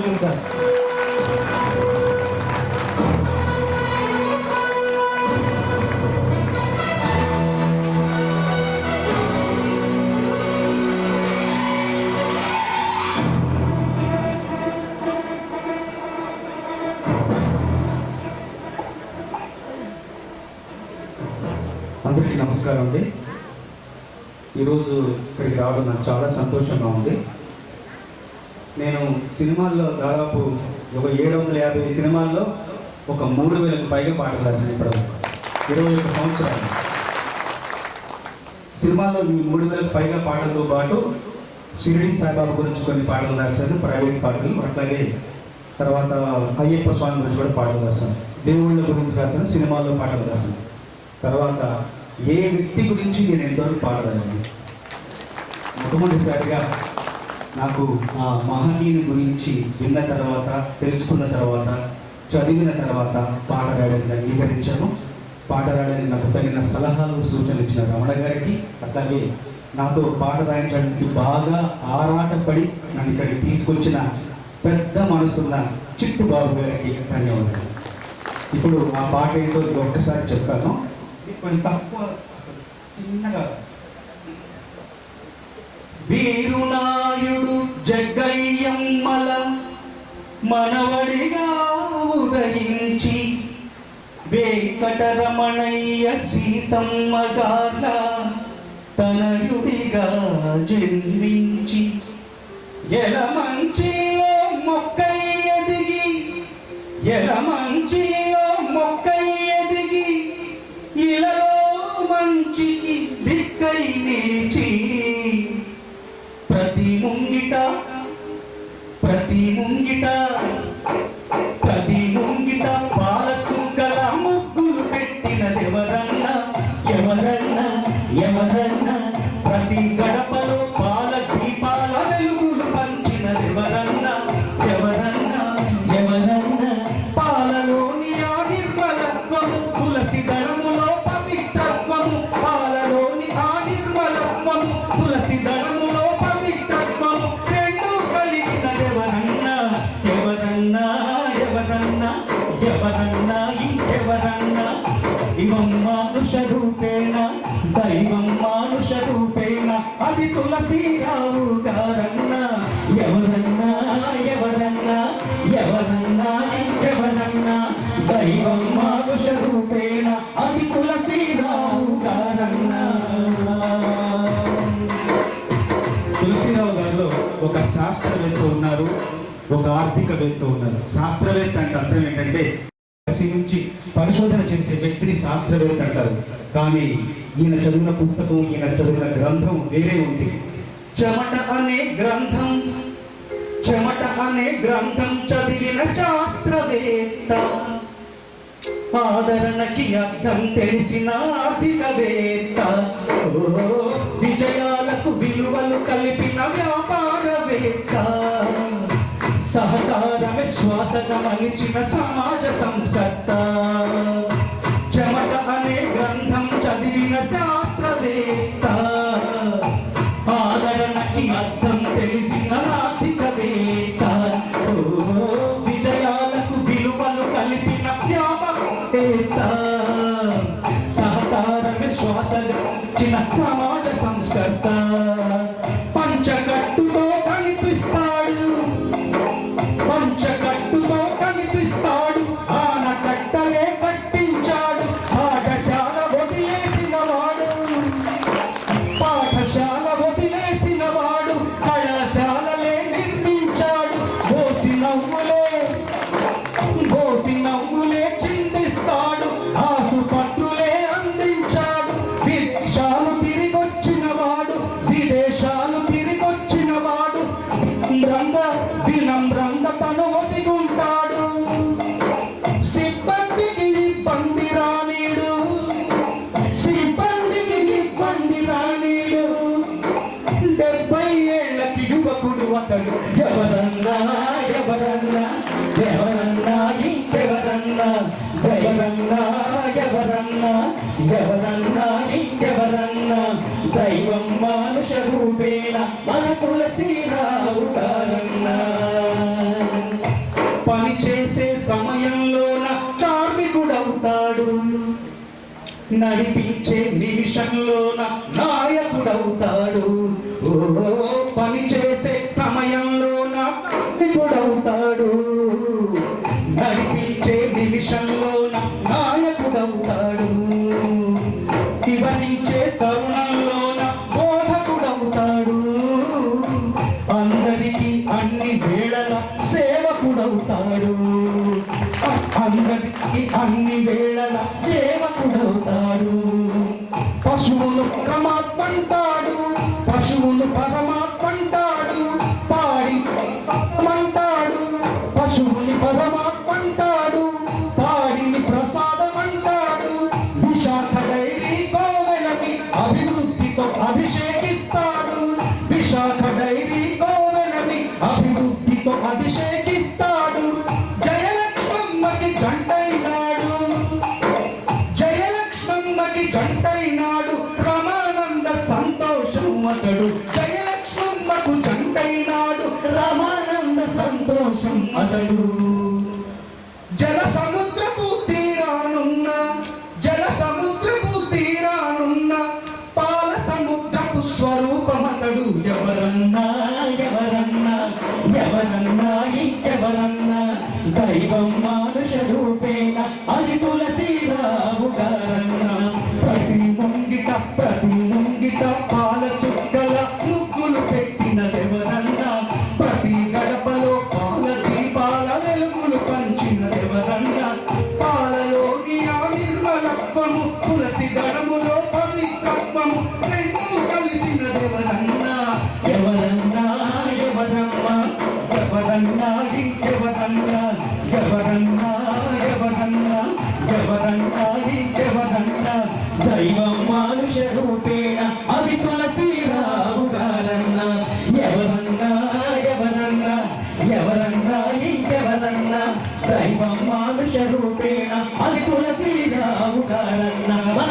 శుక్లం sir. అందరికీ నమస్కారం అండి. ఈరోజు ఇక్కడికి రావడం నాకు చాలా సంతోషంగా ఉంది. నేను సినిమాల్లో దాదాపు ఒక 750 సినిమాల్లో ఒక 3000కు పైగా పాటలు రాశాను. ఇప్పుడు 21 సంవత్సరాలు సినిమాల్లో ఈ 3000కు పైగా పాటలతో పాటు షిరిడి సాయిబాబా గురించి కొన్ని పాటలు రాశాను, ప్రైవేట్ పాటలు. అట్లాగే తర్వాత అయ్యప్ప స్వామి గురించి కూడా పాటలు రాశాను, దేవుళ్ళ గురించి రాశాను, సినిమాల్లో పాటలు రాశాను. తర్వాత ఏ వ్యక్తి గురించి నేను ఎంతవరకు పాడరాను. మొట్టమొదటిసారిగా నాకు ఆ మహనీయుని గురించి విన్న తర్వాత, తెలుసుకున్న తర్వాత, చదివిన తర్వాత పాట రాయడానికి అంగీకరించాను. పాట రాయడానికి నాకు తగిన సలహాలు, సూచనలు ఇచ్చిన రమణ గారికి, అట్లాగే నాతో పాట రాయించడానికి బాగా ఆరాటపడి నన్ను ఇక్కడికి తీసుకొచ్చిన పెద్ద మనసున్న చిట్టుబాబు గారికి ధన్యవాదాలు. ఇప్పుడు ఆ పాట ఏంటో ఒక్కసారి చెప్తాను. కొంచెం తక్కువ చిన్నగా. వీరునాయుడు జగ్గయ్యమ్మల మనవడిగా ఉదయించి, వెంకటరమణయ్య సీతమ్మ గార్ల తనయుడిగా జన్మించి, ఎలమంచిలో మొక్కై ఎదిగి, ఎలమంచిలో మొక్కై ఎదిగి, ఇలలో మంచికి దిక్కై నిలిచి, ప్రతి ముంగిట ప్రతి ముంగిట ప్రతి ముంగిట పాల చుక్కల ముగ్గులు పెట్టినదెవరన్నా, ఎవరన్నా ఎవరన్నా, ప్రతి గడపలో పాల దీపాల వెలుగులు పంచినదెవరన్నా, ఎవరన్నా ఎవరన్నా, పాలలోని ఆనిర్మలత్వం, తులసి దళములో పవిత్రత్వము, పాలలోని ఆనిర్మలత్వం, తులసి దళములో పవిత్రత్వము, రెండు కలిగినదెవరన్నా, ఎవరన్నా ఎవరన్నా, ఎవరన్నా ఇంకెవరన్నా, దైవం మానుష రూపేణ, దైవం మానుష రూపేణ, అది తులసిరావు గారన్నా, ఎవరన్నా ఎవరన్నా, ఎవరన్నా ఇంకెవరన్నా, దైవం మానుష రూపేణ, అది తులసిరావు గారన్నా. తులసిరావు గారిలో ఒక శాస్త్రవేత్త ఉన్నారు, ఒక ఆర్థికవేత్త ఉన్నారు. శాస్త్రవేత్త అంటే అర్థం ఏంటంటే పరిశీలించి పరిశోధన చేసే వ్యక్తిని శాస్త్రవేత్త అంటారు. కానీ ఈయన చదివిన పుస్తకం, ఈయన చదివిన గ్రంథం వేరే ఉంది. చెమట అనే గ్రంథం, చెమట అనే గ్రంథం చదివిన శాస్త్రవేత్త, ఆదరణకి అర్థం తెలిసిన ఆర్థికవేత్త, విజయాలకు విలువలు కలిపిన వ్యాపారవేత్త, సహకారమే శ్వాసగా మలిచిన సమాజ సంస్కర్త, చెమట అనే గ్రంథం చదివిన శాస్త్రవేత్త, ఆదరణకి అర్థం తెలిసిన ఆర్థికవేత్త, విజయాలకు విలువలు కలిపిన వ్యాపారవేత్త, సహకారమే శ్వాసగా మలిచిన సమాజ సంస్కర్త, పంచకట్టుతో కనిపిస్తాడు, పంచకట్టుతో కనిపిస్తాడు, ఆనకట్టలే కట్టించాడు, పాఠశాల వదిలేసిన వాడు, పాఠశాల వదిలేసిన వాడు, కళాశాలలే నిర్మించాడు, బోసి నవ్వులే చిందిస్తాడు, ఆసుపత్రులే అందించాడు, విదేశాలు తిరిగొచ్చిన వాడు, విదేశాలు తిరిగొచ్చిన వాడు, వినమ్రంగా తను ఒదిగుంటాడు, సిబ్బందికి ఇబ్బంది రానీడు, సిబ్బందికి ఇబ్బంది రానీడు, 70 ఏళ్ళకి యువకుడు అతడు, ఎవరన్నా ఎవరన్నా, ఎవరన్నా ఇంకెవరన్నా, ఎవరన్నా ఎవరన్నా, ఎవరన్నా ఇంకెవరన్నా, దైవం మానుష రూపేణ మన తులసిరావు గారన్నా. నడిపించే నిమిషంలోన నాయకుడవుతాడు. ఓ పని చేసే సమయంలోన నాయకుడవుతాడు. నడిపించే నిమిషంలోన నాయకుడవుతాడు. వివరించే తరుణంలోన బోధకుడవుతాడు. అందరికీ అన్ని వేళల సేవకుడవుతాడు. అందరికీ అన్ని వేళల సేవకుడవుతాడు. పశువులు పరమాత్మంటాడు. పశువులు పరమాత్మంటాడు. పాడి మంటాడు. పశువుని పరమాత్మంటాడు. పాడిని ప్రసాదమంటాడు. విశాఖ డైరీ కోవెలని అభివృద్ధితో అభిషేకిస్తాడు. విశాఖ డైరీ కోవెలని అభివృద్ధితో అభిషేకిస్తాడు. జయలక్ష్మమ్మకి జంటైనాడు. జయలక్ష్మమ్మకి జంటైనాడు. రమానంద సంతోషం అతడు. జయలక్ష్మమ్మకు జంటైనాడు. రమానంద సంతోషం అతడు. జల సముద్రపు తీరానున్న జల సముద్రపు తీరానున్న పాల సముద్రపు స్వరూపమతడు. ఎవరన్నా ఎవరన్నా ఎవరన్నా ఇంకెవరన్నా దైవం మానుష రూపేణ అది తులసీరావు గారన్న. ప్రతి ముంగిట పాల చుక్కల ముగ్గులు పెట్టినదెవరన్నా. ప్రతి గడపలో పాల దీపాల వెలుగులు పంచినదెవరన్నా. పాలలోని ఆ నిర్మలత్వము తులసి దళములో పవిత్రత్వము రెండు కలిసినదెవరన్నా. ఎవరన్నా ఎవరమ్మా ఎవరన్నా ఇంకెవరన్నా ఎవరన్నా ఎవరన్నా ఎవరన్నా ఇంకెవరన్నా దైవం మానుష రూపేణ అది తులసీరావు గారన్న. ఎవరన్నా ఎవరన్నా ఎవరన్నా ఇంకెవరన్నా దైవం మానుష రూపేణ అది తులసీరావు గారన్న. మన